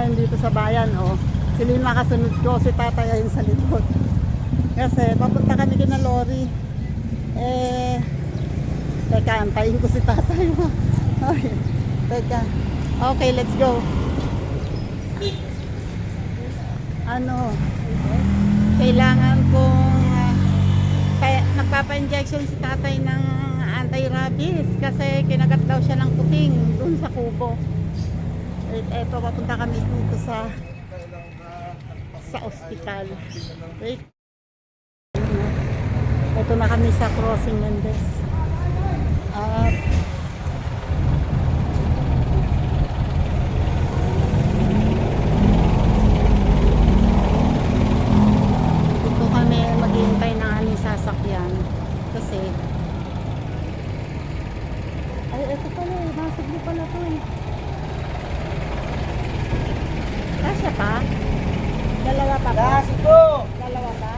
ngayon dito sa bayan, oh. Si Lima kasunod ko, si tatay ayun sa likod. Kasi papunta kami kina Lori. Teka, antayin ko si tatay. Okay, teka. Okay, let's go. Ano, kailangan kong nagpapa-injection si tatay ng anti-rabies kasi kinagat daw siya ng kuting dun sa kubo. Eto, papunta kami dito sa ospital. Wait. Ito na kami sa Crossing Mendez. At dito kami maghihintay ng aming sasakyan kasi ay, ito pala eh, nasagli pala to eh. Kasya pa? Dalawa pa ba? Dalawa pa?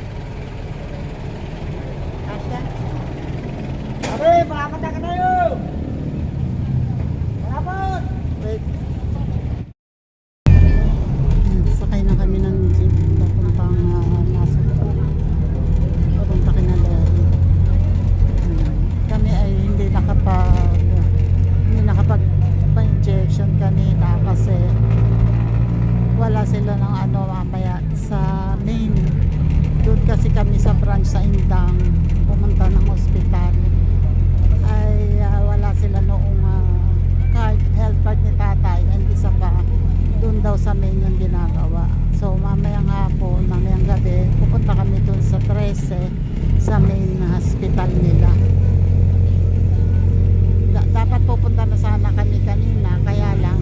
Kasya? Abe, malamat na tayo! Malamat! Wait. Sakay na kami ng jeep papuntang Nasugbo. Papunta kina Larry. Kami ay hindi nakapag-injection kanina kasi wala sila ng mamaya sa main. Doon kasi kami sa branch sa Indang pumunta ng ospital ay wala sila noong health card ni tatay, hindi sa ba doon daw sa main yung ginagawa. So mamayang hapon, mamayang gabi pupunta kami doon sa 13 sa main hospital nila. Dapat pupunta na sana kami kanina, kaya lang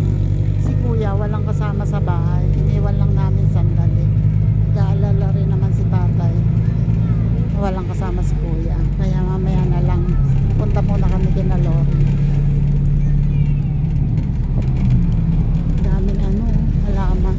si kuya walang kasama sa bahay, iniwan lang namin sandali. Gaalala rin naman si tatay, walang kasama si kuya, kaya mamaya na lang punta muna kami kina Lori. Daming halaman.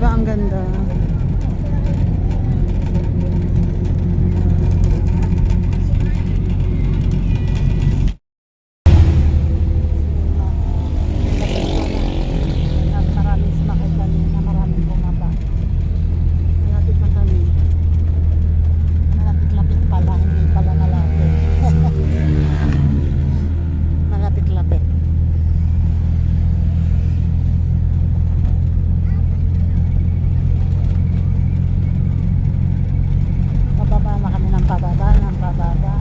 Ang ganda. Maraming sumakay kanina, maraming bumaba. Malapit na kami. Malapit-lapit pala, hindi pala malapit. Malapit-lapit. Pababa.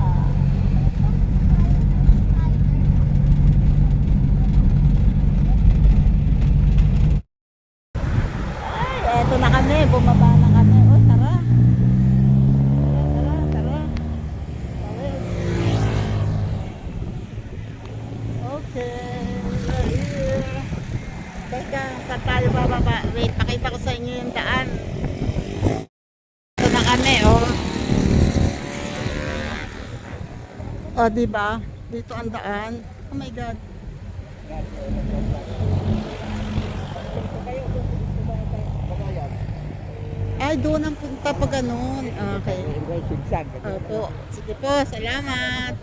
Ay, eto na kami, bumaba na kami. Oh, tara. Tara. Okay. Teka, saan tayo bababa? Wait, pakita ko sa inyo yung daan. Ito na kami, oh. O, diba? Dito ang daan. Oh my God. Ay, doon ang punta pa ganun. Okay. Opo. Sige po, salamat.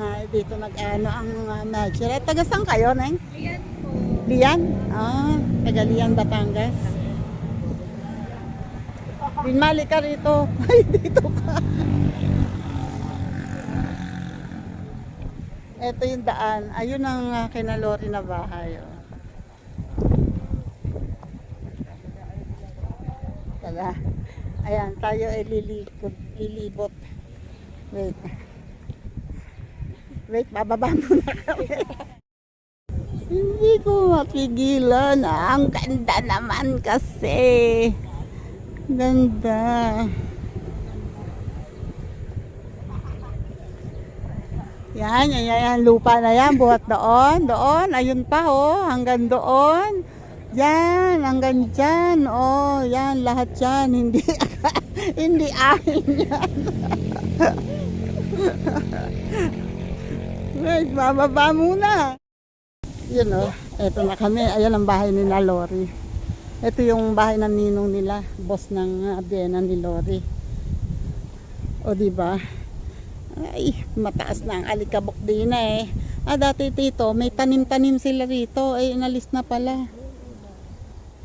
Ay, dito nag-ano ang Major. Taga saan kayo, Neng? Lian po. Lian? Taga Lian, Batangas. Binmali ka rito. Ay, dito ka. Ito yung daan. Ayun ang kina Lori na bahay. Tala. Ayan, tayo ay lilibot. Wait. Wait, bababa muna kami. Hindi ko mapigilan. Ang ganda naman kasi. Ganda. Yan, lupa na yan. Buhat doon. Ayun pa, oh. Hanggang doon. Yan, hanggang dyan. Oh, yan, lahat yan. Hindi, hindi akin yan. Wait, bababa muna. Yun oh, eto na kami. Ayan ang bahay ni na Lori. Ito yung bahay ng ninong nila, boss ng abiyena ni Lori. O di ba? Ay, mataas na ang alikabok din eh. Dati tito, may tanim-tanim sila rito. Ay, inalis na pala.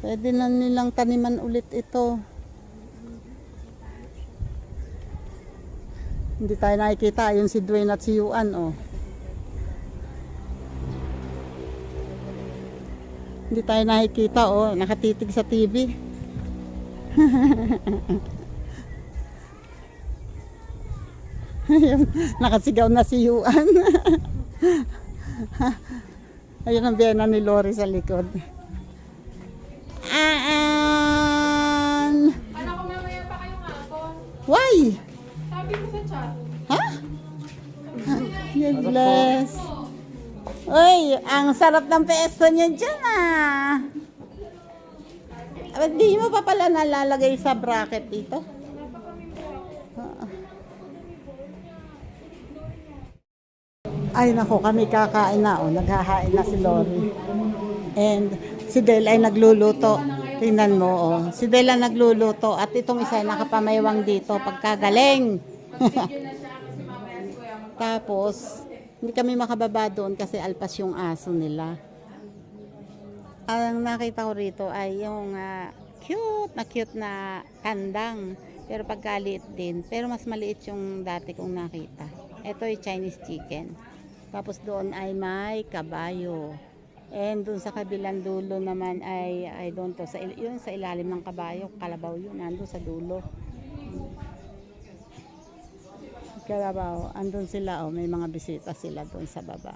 Pwede na nilang taniman ulit ito. Hindi tayo nakikita. Ayun si Dwayne at si Yuan oh. Hindi tayo nakikita, oh. Nakatitig sa TV. Ayun, nakasigaw na si Yuan. Ayun ang biyena ni Lori sa likod. Alam ko mamaya pa kayong hapon. Why? Sabi ko sa chat. Ha? God bless. Uy, ang sarap ng pesto niya dyan ah. Di mo pa pala nalalagay sa bracket dito? Ay nako, kami kakain na oh. Naghahain na si Lori. And si Del ay nagluluto. Tingnan mo oh. Si Del ay nagluluto at itong isa ay nakapamaywang dito pagkagaling. Tapos hindi kami makababa doon kasi alpas yung aso nila. Ang nakita ko rito ay yung cute na kandang. Pero pagkaliit din. Pero mas maliit yung dati kong nakita. Ito ay Chinese chicken. Tapos doon ay may kabayo. And doon sa kabilang dulo naman ay I don't know. Yun sa ilalim ng kabayo. Kalabaw yun. Nandun sa dulo. Kalabaw, andun sila oh, may mga bisita sila doon sa baba.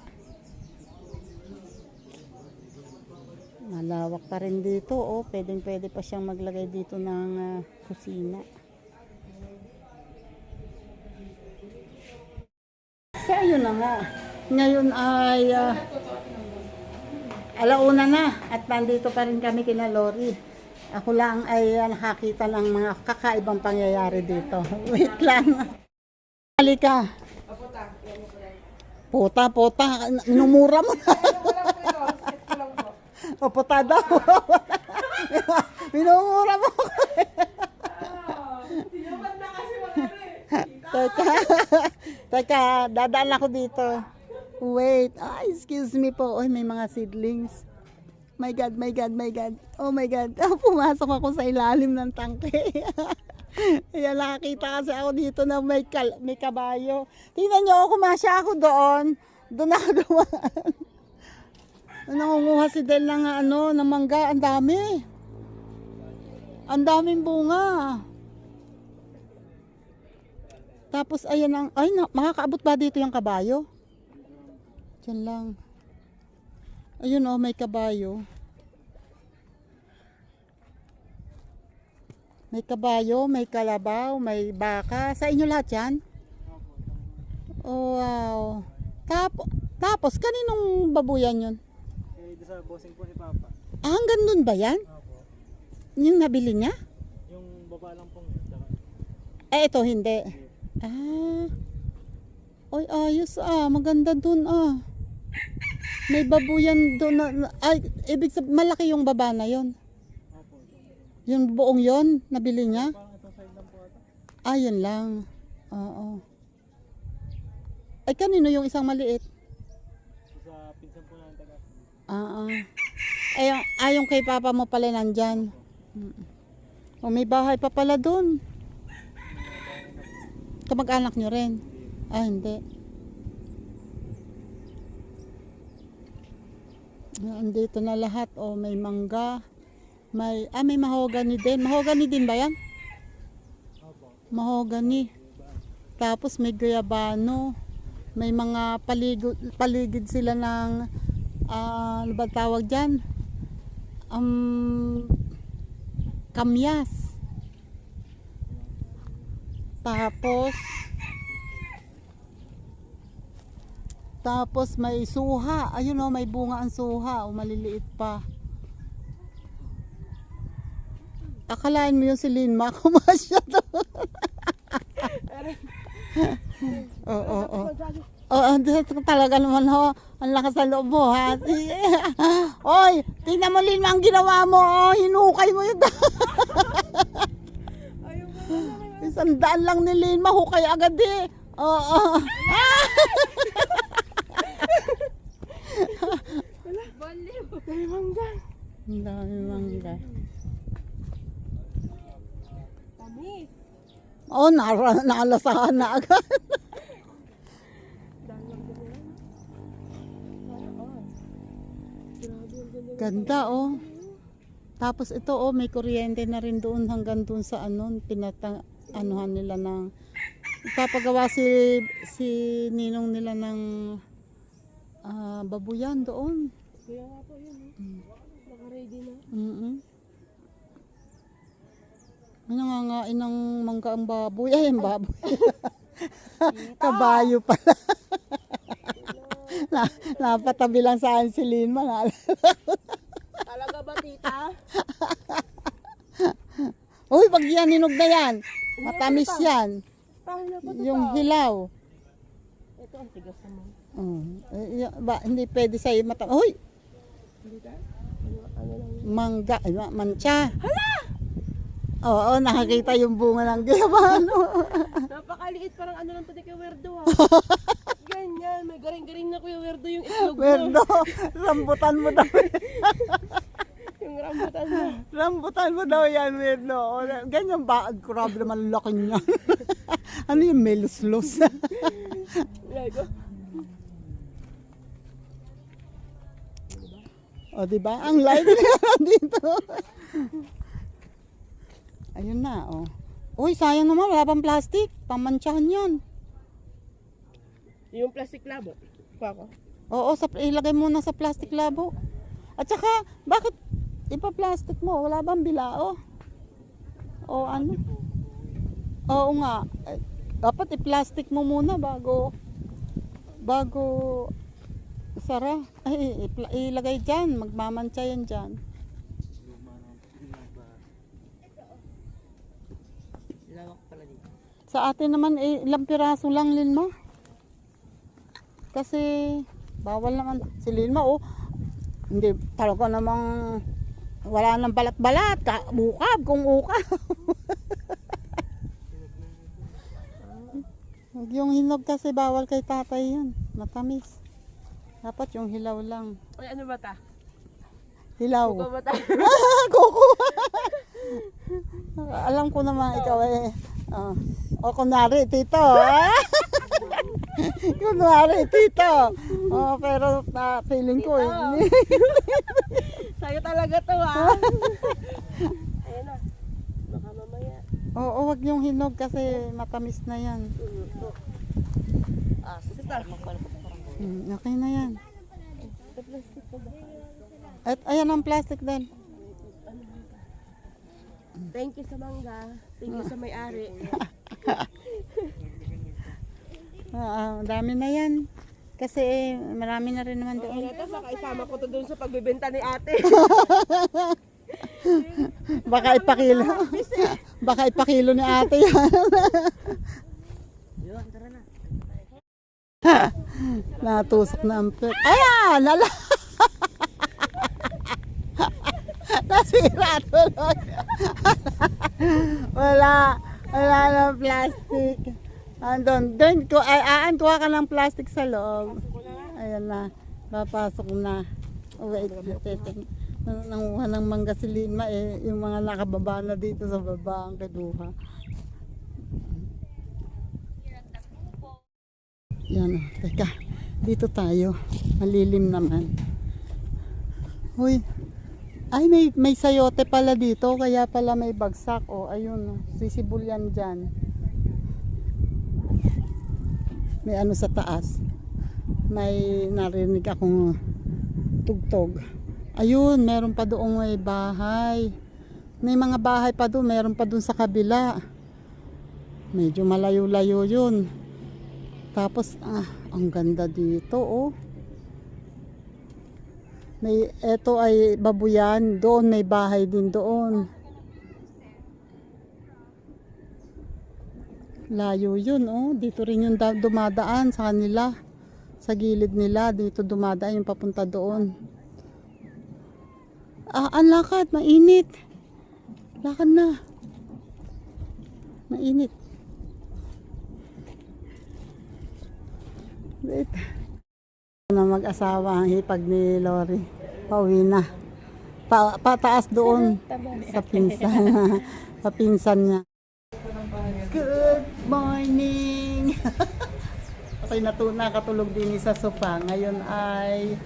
Malawak pa rin dito oh, pwede pa siyang maglagay dito ng kusina. So ayun na nga. Ngayon ay alauna na at nandito pa rin kami kina Lori. Ako lang ay nakakita ng mga kakaibang pangyayari dito. Wait lang. Halika. Puta. Minumura mo na. O, puta daw. Minumura mo. Teka, dadaan ako dito. Wait. Excuse me po. Oy, may mga seedlings. My God. Oh my God. Pumasok ako sa ilalim ng tangke. Ayan, nakakita kasi ako dito na may kabayo. Tingnan nyo, kumasya ako doon. Doon ako dumaan. Nangunguha si Del ng ng mangga. Ang dami. Ang daming bunga. Tapos ayan makakaabot ba dito yung kabayo? Diyan lang. Ayun oh, may kabayo. May kabayo, may kalabaw, may baka. Sa inyo lahat yan? Oh, wow. Tapos, kaninong babuyan yun? Sa bossing po ni Papa. Hanggang dun ba yan? Opo. Yung nabili niya? Yung baba lang pong Ito hindi. Oy, ayos maganda dun May babuyan dun ibig sabihin, malaki yung baba na yon. Yung buong yon nabili niya? Yun lang. Oo. Ay, kanino yung isang maliit? sa pinsan po natin taga. Yung kay papa mo pala nandyan. May bahay pa pala dun. Kamag-anak nyo rin? Hindi. Andito na lahat. May mangga. May mahogany din. Mahogany din ba yan? Mahogany. Tapos may guyabano. May mga paligid sila ng ano ba tawag dyan? Kamyas. Tapos may suha. Ayun o, may bunga ang suha. O, maliliit pa. Akalain mo yung si Linma. Kumasya to. Oo. Oo, talaga naman ho. Ang lakas sa loob mo ha. Oy, tingnan mo Linma ang ginawa mo. Oh, hinukay mo yun. Isang daan lang ni Linma. Hukay agad eh. Oo. Baliw. Dami mangga. Ang dami mangga. Tamis. Oh, nalasahan na agad. Dami mangga na yan. Sana all. Grabe, ang ganda. Ganda oh. Tapos ito oh, may kuryente na rin doon hanggang doon sa anuhan nila ng ipapagawa si ninong nila ng babuyan doon. Kaya nga po yun. Naka-ready na. May nangangain ng mangga ang baboy. Ay, ang baboy. Kabayo pala. Napatabi lang sa akin si Linma. Talaga ba, tita? Uy, pag yan, hinog na yan. Matamis yan. Paano pa ito Yung pa? hilaw. Ito ang tigas naman. Hindi pwede sa'yo matamis. Uy, Hindi ka? Ano lang yun? mangga. Ay, mancha. Hala! Oo, nakakita yung bunga ng gayabano. Napakaliit, parang ano lang ito ni Kuya Werdo ha. Ganyan, may garing-garing na Kuya Werdo yung itlog mo. Werdo, rambutan mo daw. Yung rambutan mo. Rambutan mo daw yan, Werdo. O, ganyan ba? Grabe naman laki niya. Ano yung meluslos? Lego. O, diba? Ang light niya dito. Ayun na, oh. Uy, sayang naman, wala pang plastic. Pamantsahan yan. Yung plastic labo. Kuha ko. Oo, ilagay mo na sa plastic labo. At saka, bakit ipa-plastic mo? Wala bang bilao? O ano? Oo nga. Dapat i-plastic mo muna bago sara. Ay, ilagay dyan. Magmamantsa yan dyan. Lawak pala dito. Sa atin naman, ilang piraso lang, Linma. Kasi, bawal naman. Si Linma, oh, hindi, talaga namang, wala nang balat-balat. Ukab, kung ukab. Yung hinog kasi, bawal kay tatay yan. Matamis. Dapat yung hilaw lang. Ay, ano ba ta? Hilaw. Kuha ba ta? Kuko. Alam ko naman ikaw eh. O kunwari, tito. Kunwari, tito. Pero feeling ko eh. Sa'yo talaga to ha. Ayan na. Baka mamaya. Oo, wag yung hinog kasi matamis na yan. Sita. Okay na yan. Ito plastic ko ba? At ayan ang plastic din. Thank you sa mangga. Thank you sa may-ari. Dami na yan. Kasi marami na rin naman doon. Ito, saka isama ko to doon sa pagbibenta ni ate. Baka ipakilo. Baka ipakilo ni ate yan. Yun, tara na. Natusok na ang pet. Ayan! Nasira tuloy. wala na plastic. Andun, kuha ka ng plastic sa loob. Ayan na, papasok na. Wait, nanguha ng mangga si Linma eh, yung mga nakababa na dito sa baba ang kiduha. Yan, teka, dito tayo, malilim naman. Uy, ay may sayote pala dito, kaya pala may bagsak. O, ayun, sisibol yan dyan. May ano sa taas. May narinig akong tugtog. Ayun, meron pa doong may bahay. May mga bahay pa doon, meron pa doon sa kabila. Medyo malayo-layo yun. Tapos, ang ganda dito, oh. Ito ay babuyan. Doon may bahay din doon. Layo yun, oh. Dito rin yung dumadaan sa kanila. Sa gilid nila, dito dumadaan yung papunta doon. Ang lakad, mainit. Lakad na. Mainit. Wait. Na mag-asawa ang hipag ni Lori. Pauwi na. Pataas doon sa pinsan. Sa pinsan niya. Good morning. Ako'y nakatulog din sa sofa. Ngayon ay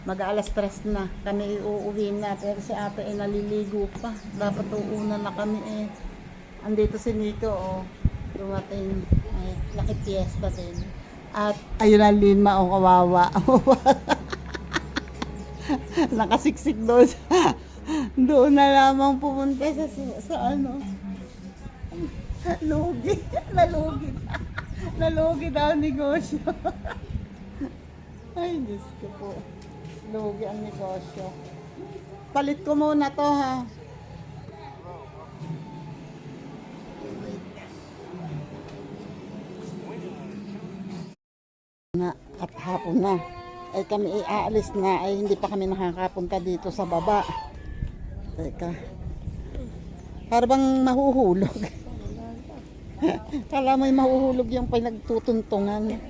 mag-aalas 3 na. Kami uuwi na. Pero si ate ay naliligo pa. Dapat uuna na kami eh. Andito si Nico, oh. Dumating. Ay, laki fiesta din. At ayun na Linma, oh, kawawa. Nakasiksik doon. Doon na lamang pumunta sa ano. Lugi. Nalugi daw ang negosyo. Ay, Diyos ko po. Lugi ang negosyo. Palit ko muna to, ha. At hapon na. Ay kami aalis na. Ay hindi pa kami nakakapunta dito sa baba. Teka. Para bang mahuhulog. Kala mo'y mahuhulog yung pinagtutuntungan.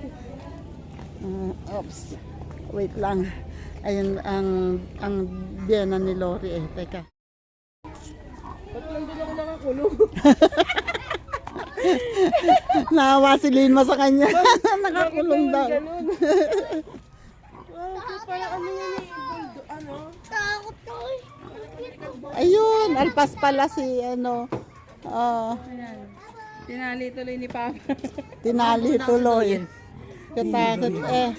Oops. Wait lang. Ayun ang biyena ni Lori eh. Teka. Ba't lang din ako nakakulong? Naawa si Linma sa kanya. Nakakulong daw. Parang ano yan eh. Ano? Takot ko eh. Ayun, alpas pala si ano. Tinali tuloy ni Papa. Tinali tuloy. Katakot eh.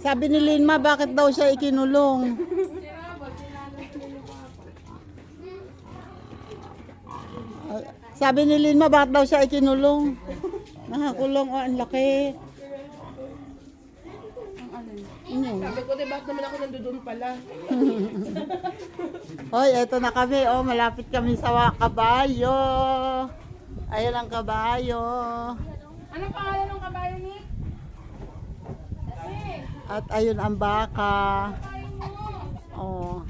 Sabi ni Linma, bakit daw siya ikinulong? Sabi ni Linma, bakit daw siya ikinulong? Nakakulong, oh, ang laki. Sabi ko, bakit naman ako nandoon pala? Hoy, eto na kami. Oh, malapit kami sa kabayo. Ayun ang kabayo. Anong pangalan ng kabayo ni? At ayun ang baka. Oh.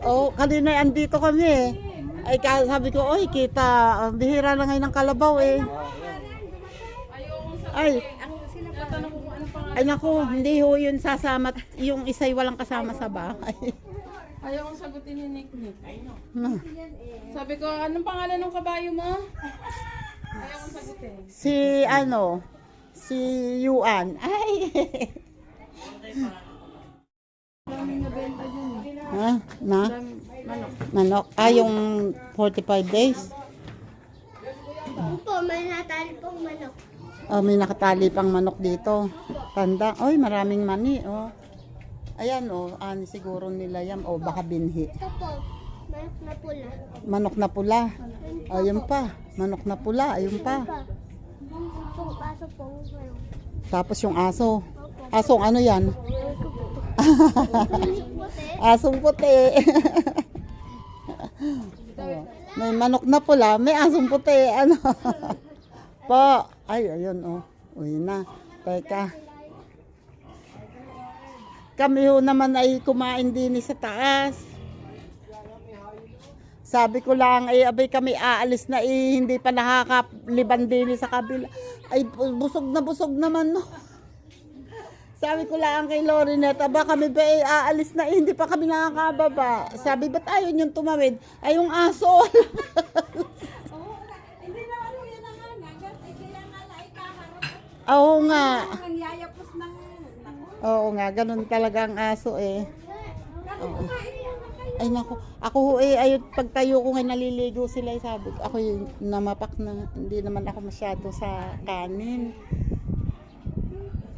Oh, kanina andito kami. Ay sabi ko, oy, kita, bihira na ngayon ng kalabaw eh. Ay, ay naku, hindi ho yun sasama, yung isa'y walang kasama sa bahay. Ayaw kong sagutin ni Nick. Na. Sabi ko, anong pangalan ng kabayo mo? Ayaw kong sagutin. Si Yuan. Ay. Daming nabenta dyan eh. Ha? Na? Manok. Manok. Yung 45 days. Po, may natali pong manok. Oh, may nakatali pang manok dito. Tanda. Oy, maraming mani, oh. Ayan, oh. Siguro nila yan. Oh, baka binhi. Ito po, manok na pula. Manok na pula. Oh, yun pa. Manok na pula. Ayun pa. Pong aso pong manok. Tapos yung aso. Asong ano yan? Asong puti. Oh, may manok na pula. May asong puti. Ano? Po. Ay, ayun, oh. Uy na. Teka. Kami ho naman ay kumain din sa taas. Sabi ko lang, ay abay kami aalis na hindi pa nakakaliban din sa kabila. Ay, busog naman, no. Sabi ko lang kay Lorinette, aba kami ba aalis na hindi pa kami nakakababa. Sabi, ba't ayaw niyong tumawid? Ay, yung aso. Oo nga. Oo nga, ganun talaga ang aso eh. Oo. Ay nako, ako ayun pagtayo ko ngayon naliligo sila, sabi ko, ako yung namapak na, hindi naman ako masyado sa kanin.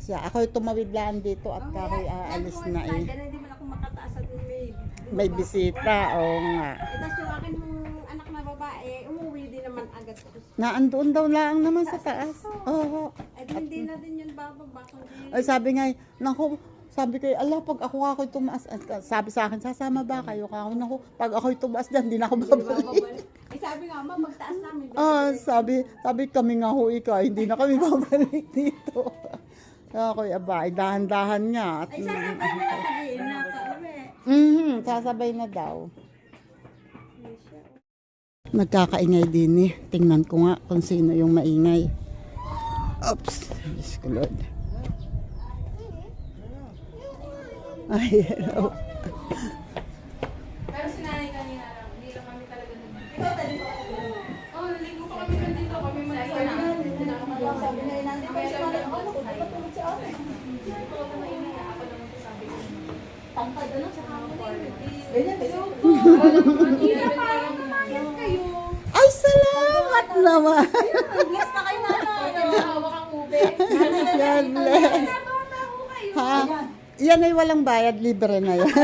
siya. Ako'y tumawid lang dito at kako'y aalis na eh. Diyan hindi man ako makataas at may... May bisita, oo nga. Tapos yung akin mong anak na babae, umuwi din naman agad. Naandoon daw lang naman sa taas. Oo. At hindi na din yun bababa. Kundi... Ay sabi nga, naku, sabi ko, ala, pag ako'y tumaas, sabi sa akin, sasama ba kayo? Naku, pag ako'y tumaas dyan, hindi na ako babalik. Eh sabi nga, ma, magtaas namin. Sabi kami nga ho ikaw, hindi na kami babalik dito. Ako'y abay, dahan-dahan nga. At, Ay sasabay mo na sabihin na pauwi. sasabay na daw. Nagkakaingay din eh. Tingnan ko nga kung sino yung maingay. Oops, Diyos ko Lord. Ay, hello. Pero si nanay kanina lang, hindi lang kami talaga nandito. Oo, naligo pa kami nandito. Kami malaki na. Sabi na yun, hindi pa siya pala. Ano, patulog si ate. Tangkad na sa hamon. Ganyan, Hindi na parang kumayat kayo. Ay, salamat naman. Bless na kayo na. Hawak ang ube. God bless. Ha? Yan ay walang bayad, libre na yan.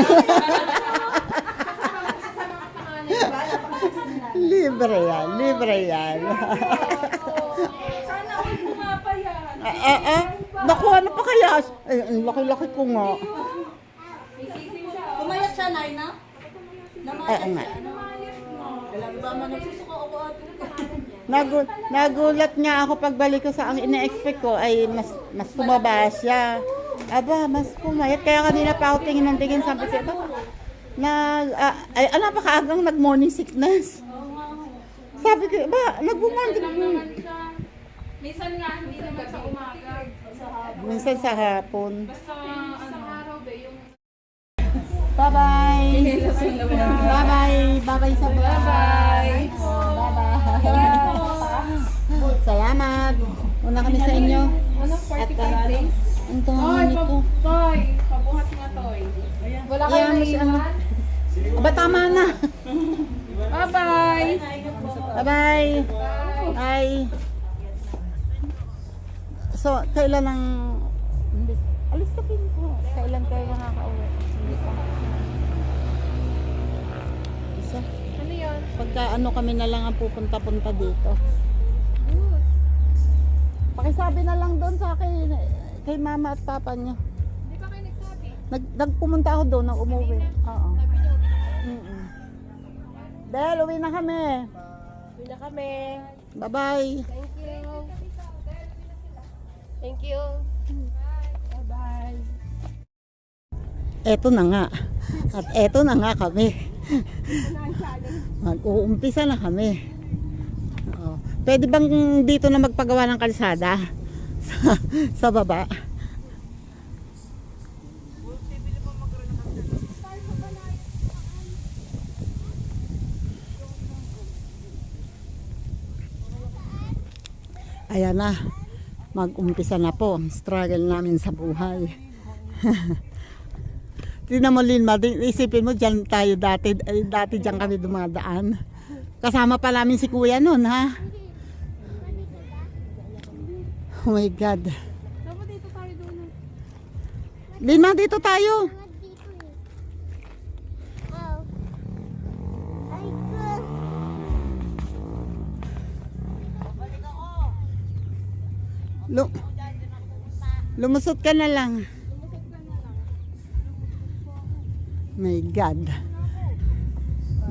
Libre yan. Sana all bumapa yan. Naku, ano pa kaya? Ay, ang laki-laki ko nga. Pumayat siya, Nay, na? Oo nga. Alam ba man nagsusuka ako ate? Nagulat nga ako pagbalik ko sa ang ina-expect ko ay mas tumaba siya. Aba, mas pumayat. Kaya kanina pa ako tingin ng tingin. Sabi ko, napakaagang nag-morning sickness. Sabi ko, nag-morning. Naman siya. Minsan nga, hindi naman sa umaga. Minsan sa hapon. Basta, isang araw ba yung... Bye-bye. Bye-bye sa bye-bye. Bye-bye. Salamat. Una kami sa inyo. Ano, 45 days? Ang dami nito. Toy. Pabuhat nga, Toy. Wala kayo naiwan? Aba, tama na. Bye-bye. Bye-bye. Bye. So, kailan ang... Alis ka pin po. Kailan kayo nakaka-uwi? Hindi pa. Isa. Ano yun? Pagka ano kami na lang ang pupunta-punta dito. Pakisabi na lang doon sa akin, kay mama at papa niyo. Hindi pa kayo nagsabi. Nagpumunta ako doon nang umuwi. Oo. Sabi niyo. Del, uwi na kami. Uwi na kami. Bye-bye. Thank you. Thank you. Bye-bye. Eto na nga. At eto na nga kami. Mag-uumpisa na kami. Oo. Pwede bang dito na magpagawa ng kalsada? sa baba. Ayan na. Mag-umpisa na po ang struggle namin sa buhay. Tingnan mo, Lynn, isipin mo, dyan tayo dati dyan kami dumadaan. Kasama pa namin si kuya nun, ha? Oh my God. Dapat dito tayo doon. Lynn, dito tayo. Lumusot ka na lang. My God.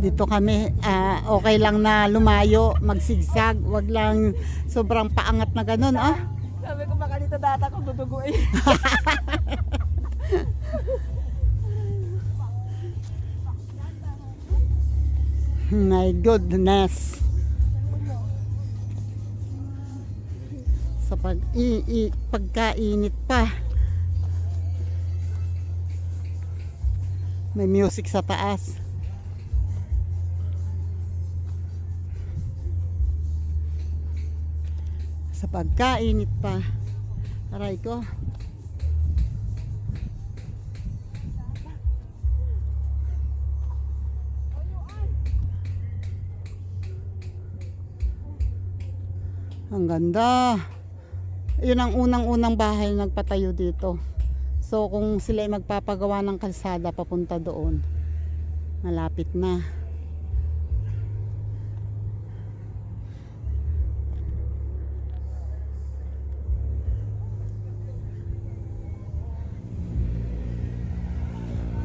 Dito kami, okay lang na lumayo, magsigsag, wag lang sobrang paangat na ganun, ah. Sabi ko baka dito data ko duduguin. My goodness. Sa pagkainit pa. May music sa taas. Sa pagkainit pa. Aray ko. Ang ganda. Yun ang unang-unang bahay na nagpatayo dito. So kung sila ay magpapagawa ng kalsada papunta doon, malapit na.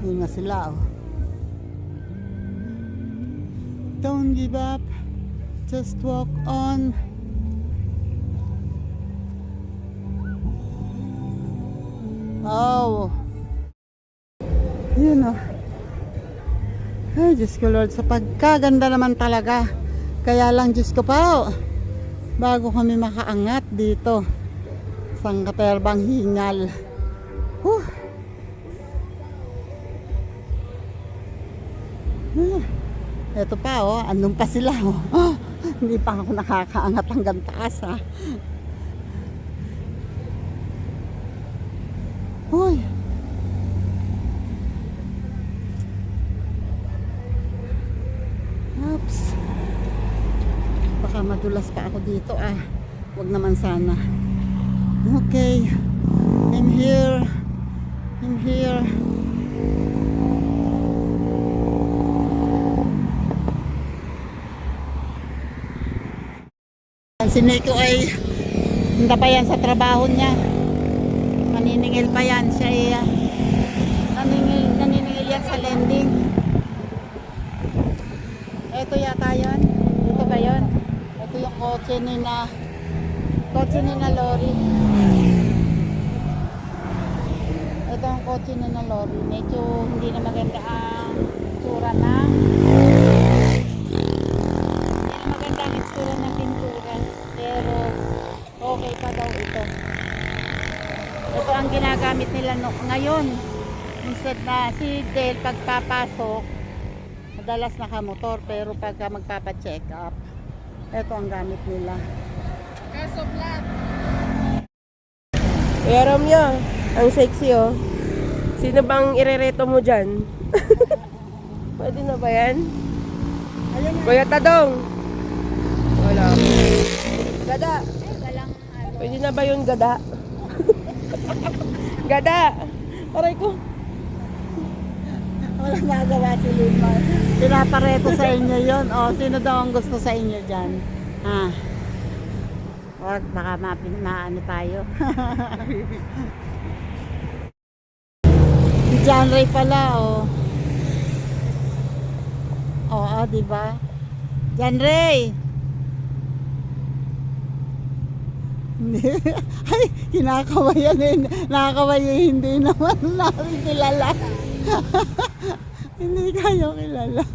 Yun na sila, oh. Don't give up, just walk on. Oh, yun, oh. Ay, Diyos ko Lord, sa pagkaganda naman talaga. Kaya lang, Diyos ko pa, oh, bago kami makaangat dito sa Katerbang Hingal. Ito pa, oh, andun pa sila, oh. Hindi pa ako nakakaangat hanggang taas, ha. Uy. Oops. Baka madulas pa ako dito, ah. Huwag naman sana. Okay. I'm here. I'm here. Si Nico ay hindi pa yan sa trabaho niya. Naniningil pa yan siya ay naniningil yan sa lending. Ito yata yan. Ito ba yun? Ito yung kotse ni na lorry. Ito ang kotse ni na lorry. Medyo hindi na maganda ang tsura na. Pero okay pa daw ito. Ito ang ginagamit nila ngayon. Instead na si Del pagpapasok, madalas nakamotor, pero pagka magpapa-check up, ito ang gamit nila. Kaso flat. Kuya Romeo, ang sexy, oh. Sino bang irereto mo dyan? Pwede na ba yan? Ayun na. Kuya Tadong. Wala. Gada. Walang Pwede na ba yun, gada? Gada. Aray ko. Walang nagawa si Lima. Pinapareto sa inyo yon. O, sino daw ang gusto sa inyo dyan? Ha? Wag, baka maano tayo. Si John Ray pala, oh. Oo, diba? John Ray! Ay, kinakawayan eh. Nakakawayan, hindi naman namin kilala. Hindi kayo kilala.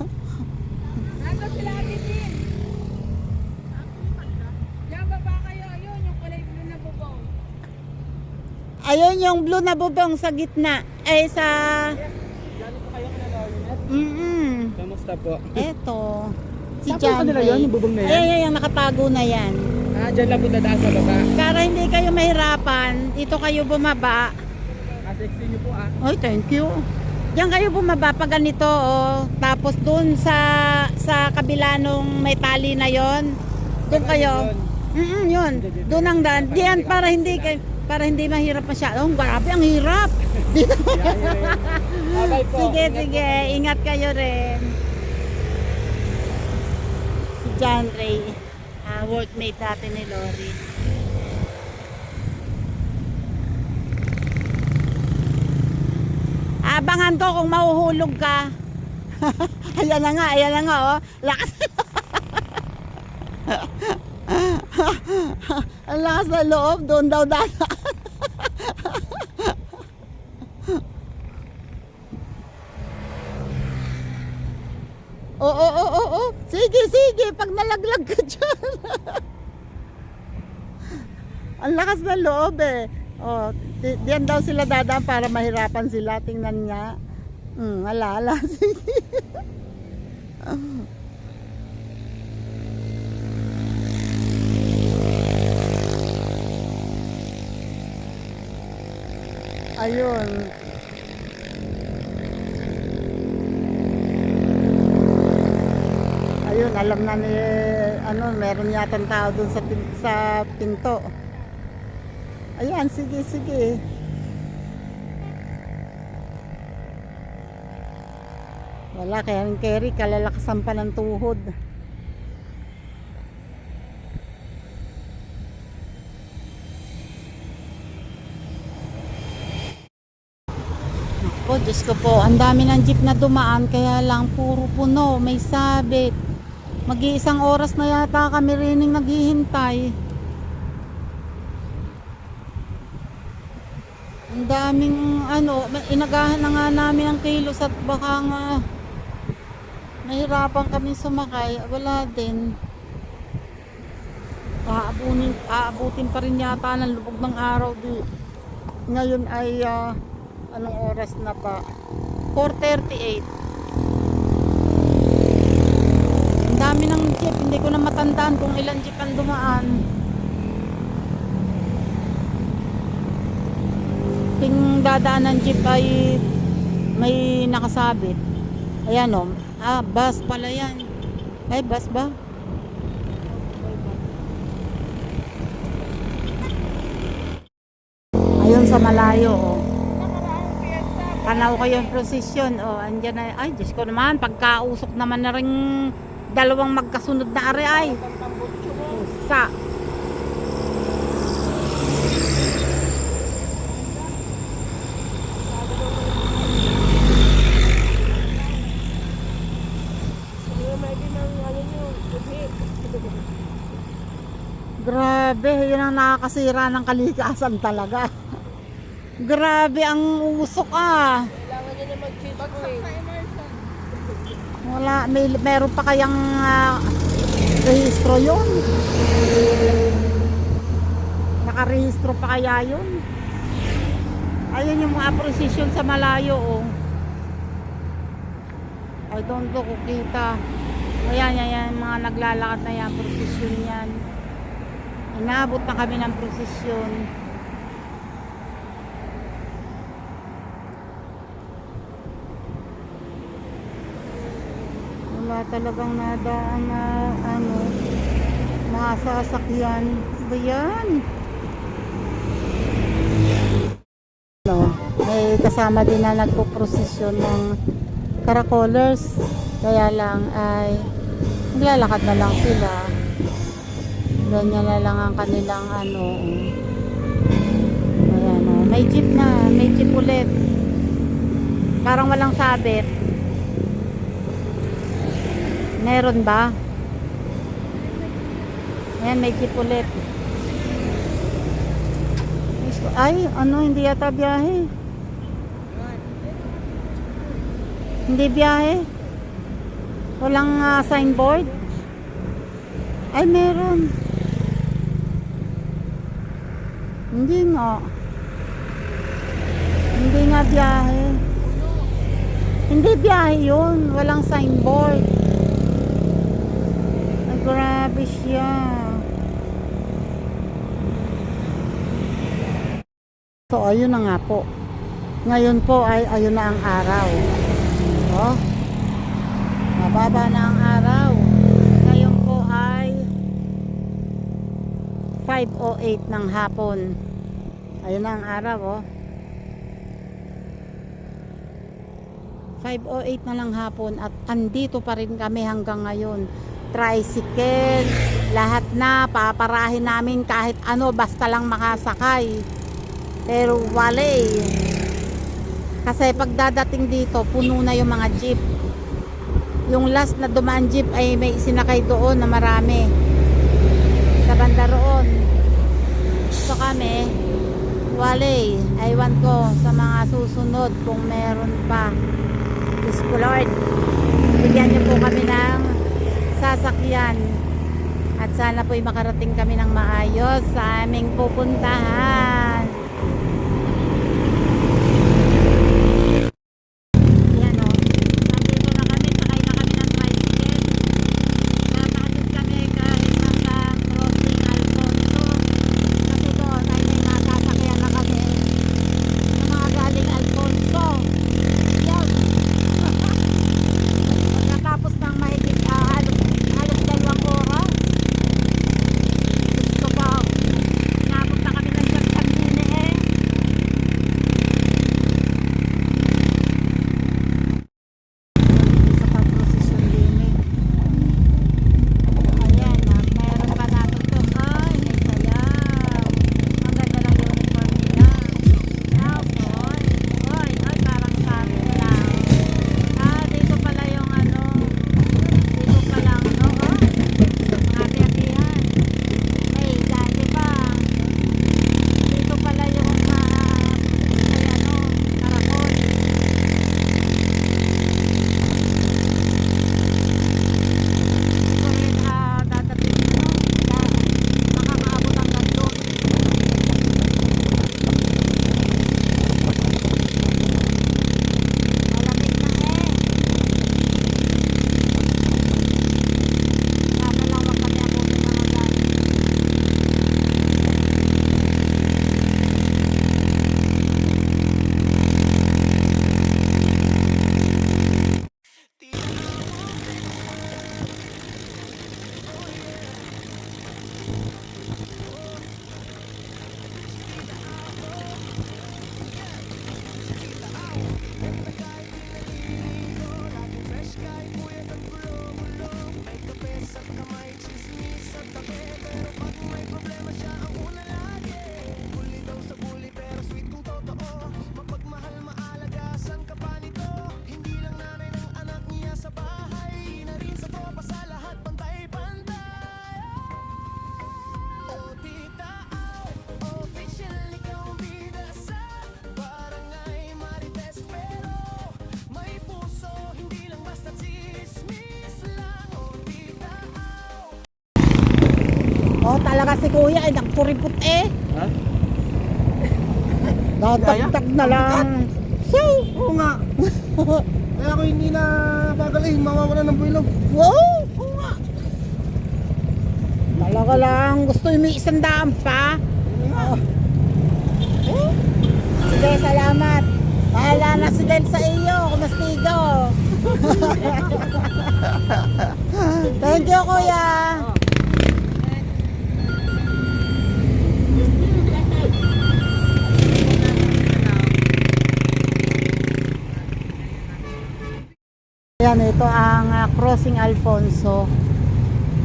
Nandun sila Titin. Yan baba kayo. Ayun yung kulay blue na bubong. Ayun yung blue na bubong sa gitna. Ay, sa... Galing po kayo na lorry. Kamusta po? Eto. Si Saan po John kanila Ray. yun, yung bubong na yan? Ay, yung nakatago na yan. Ah, dyan lang po dadaan sa baba. Para hindi kayo mahirapan, dito kayo bumaba. Sexy nyo po ah. Ay, thank you. Diyan kayo bumaba pag ganito, oh. Tapos dun sa kabila nung may tali na yon, doon kayo. Yun. Doon ang daan. Diyan para hindi mahirap masyado. Oh, grabe ang hirap. Bye po. Sige, sige. Ingat kayo rin. Si John Ray, workmate dati ni Lori. Abangan ko kung mahuhulog ka. Ayan na nga, oh. Lakas. Ang lakas na loob, doon daw dada. Oo. Sige, pag nalaglag ka dyan. Ang lakas na loob eh. Oh, diyan daw sila dadaan para mahirapan sila. Tingnan niya. Wala. Sige. Ayun. Ayun, alam na ni meron yatang tao dun sa pinto. Ayan, sige, sige. Wala, kaya rin carry, kalalakasan pa ng tuhod. Ako, Diyos ko po, ang dami ng jeep na dumaan, kaya lang puro puno, may sabit. Mag-iisang oras na yata kami rining naghihintay. Ang daming inagahan na nga namin ang kilos at baka nga nahirapan kami sumakay. Wala din. Aabutin pa rin yata ng lubog ng araw di. Ngayon ay anong oras na pa? 4:38. Ang dami ng jeep, hindi ko na matandaan kung ilan jeep ang dumaan. Ting dadaan ng jeep ay may nakasabit. Ayan o. Bus pala yan. Ay, bus ba? Ayun sa malayo o. Tanaw ko yung prosesyon o. Andyan na. Ay, Diyos ko naman. Pagkausok naman na rin dalawang magkasunod na are ay. Sa. Grabe, yun ang nakakasira ng kalikasan talaga. Grabe ang usok Kailangan nyo na mag-change oil. Wala, meron pa kayang rehistro yun? Nakarehistro pa kaya yun? Ayun yung mga precision sa malayo oh. I don't know kung kita. Ayan, mga naglalakad na yan, precision yan. Inabot na kami ng prosesyon. Wala talagang nadaan na mga sasakyan. Ba yan? May kasama din na nagpo-prosesyon ng caracolers. Kaya lang ay naglalakad na lang sila. Ganyan na lang ang kanilang ayan o, may jeep na, may jeep ulit, parang walang sabit. Meron ba? Ayan, may jeep ulit. Ay, hindi yata biyahe, hindi biyahe, walang signboard. Ay, meron. Hindi nga biyahe. Hindi biyahe yun. Walang signboard. Ay, grabe siya. So, ayun na nga po. Ngayon po ay ayun na ang araw. Oh. Mababa na ang araw. Ngayon po ay 5:08 ng hapon. Ayun na ang araw oh. 5:08 na lang hapon at andito pa rin kami hanggang ngayon. Tricycle, lahat na paparahin namin kahit ano basta lang makasakay. Pero wale. Kasi pagdadating dito, puno na yung mga jeep. Yung last na dumaan jeep ay may isinakay doon na marami. Sa banda roon. So kami, wale. Aywan ko sa mga susunod kung meron pa. Diyos ko Lord, bigyan niyo po kami ng sasakyan. At sana po'y makarating kami ng maayos sa aming pupuntahan. Yan o. Nandito na kami, sakay na kami ng tricycle. Nakakatid kami kahit hanggang crossing Alfonso. Kasi doon ay may nasasakyan na kami. Yung mga galing Alfonso. Yan. Pagkatapos ng mahigit halos 2 oras. Gusto pa. Inabot na kami ng Siyang Oh, talaga si kuya ay nagpuripot eh. Ha? Dadagdag na lang. So, Oo nga. Kaya ako hindi na bagalahin, mawawala ng buwilog. wow! Oo nga. Talaga lang. Gusto yung may 100 pa. Oh. Eh? Sige, salamat. Bahala na si Del sa iyo. Kumastigo. Thank you, kuya. Ayan, ito ang Crossing Alfonso.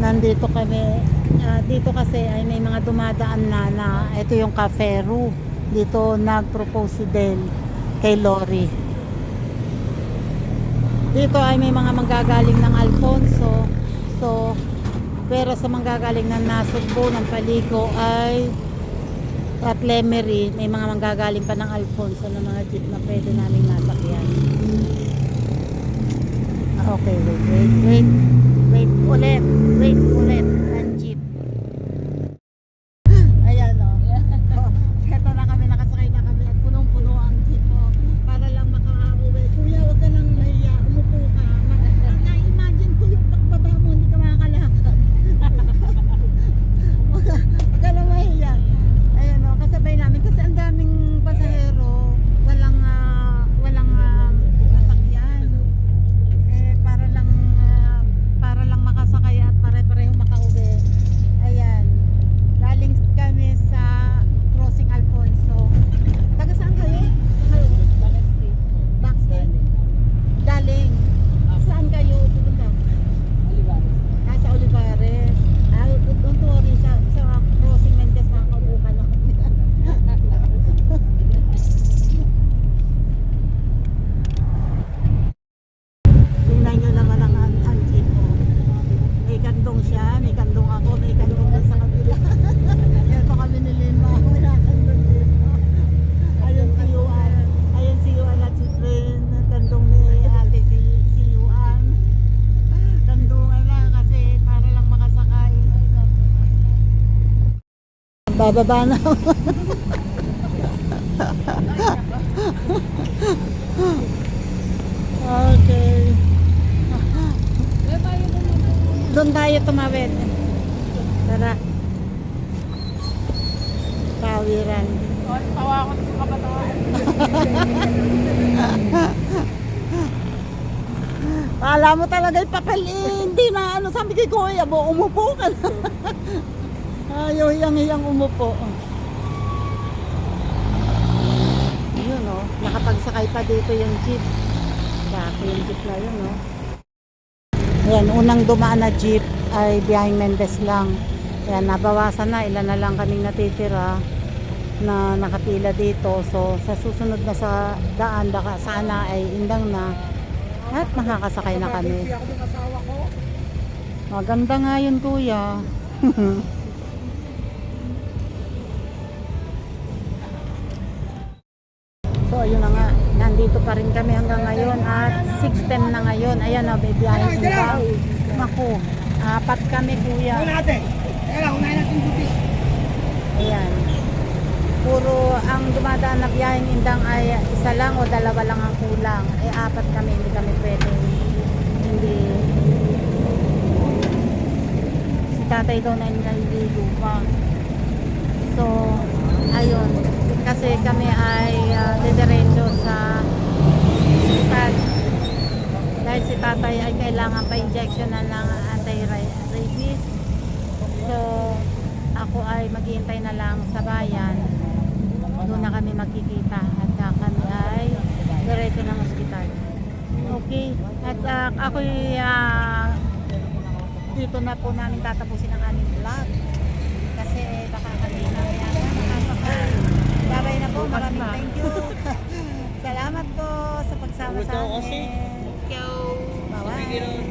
Nandito kami. Dito kasi ay may mga dumadaan na ito yung Caferu. Dito nag-propose si Del kay Lori. Dito ay may mga manggagaling ng Alfonso. So, pero sa manggagaling ng Nasugbo, ng Palico ay at Lemery, may mga manggagaling pa ng Alfonso ng mga jeep na pwede namin nasakyan. Okay, wait ulit ng jeep. Ayan o. Oh, eto na kami, nakasakay na kami at punong-puno ang jeep o. Para lang makauwi. Kuya, huwag ka nang mahiya, umupo ka. Na-imagine ko yung pagbaba mo, hindi ka makakalakad. Huwag ka nang mahiya. Ayan o, kasabay namin kasi ang daming pasahero, walang nasakyan. Para lang makasakay at pare-pareho makauwi. Ayan. Galing kami sa Crossing Alfonso. Taga saan kayo? Backstreet. Galing. Saan kayo pupunta? Olivares. Sa Olivares. Don't worry, sa Crossing Mendez makakaupo ka na. Tingnan nyo naman ang jeep ko. May kandong siya, may kandong ako, may kandong doon sa kabila. Yan pa kami ni Lima. Wala kandong dito. Ayun si Yuan at si Trin. Kandong ni ate si Yuan. Kandungan lang kasi para lang makasakay. Bababa na. Okay. Doon tayo tumawid. Tara. Tawiran. Tawa ako sa kabataan. Kala mo talaga yung papel hindi na ano. Sabi kay Kuya, umupo ka na. Ayaw hiyang umupo. Yun o, nakapagsakay pa dito yung jeep. Dati yung jeep na yun o. Ayan, unang dumaan na jeep ay biyaheng Mendez lang. Ayan, nabawasan na. Ilan na lang kaming natitira na nakapila dito. So, sa susunod na sa daan, baka sana ay indang na. At makakasakay na kami. Ako ng asawa ko. Maganda nga yun, kuya. So, ayun na nga. Nandito pa rin kami hanggang ngayon at 6:10 na ngayon. Ayan na, bibiyahin sila. Naku, 4 kami, kuya. natin. Kaya lang, unahin natin butis. Ayan. Puro ang dumadaan na biyaheng indang ay 1 lang o 2 lang ang kulang. 4 kami, hindi kami pwedeng hindi. Si tatay daw na naliligo pa. So, ayun. Kasi kami ay didiretso sa hospital. Dahil si tatay ay kailangan pa injection na ng anti-rabies. So, ako ay maghihintay na lang sa bayan. Doon na kami magkikita at kami ay diretso ng ospital. Okay. At ako'y dito na po namin tatapusin ang aming vlog. Kasi baka kanina yata nakasakay. Babay na po. Maraming thank you. Salamat po sa pagsama sa amin. Bye-bye.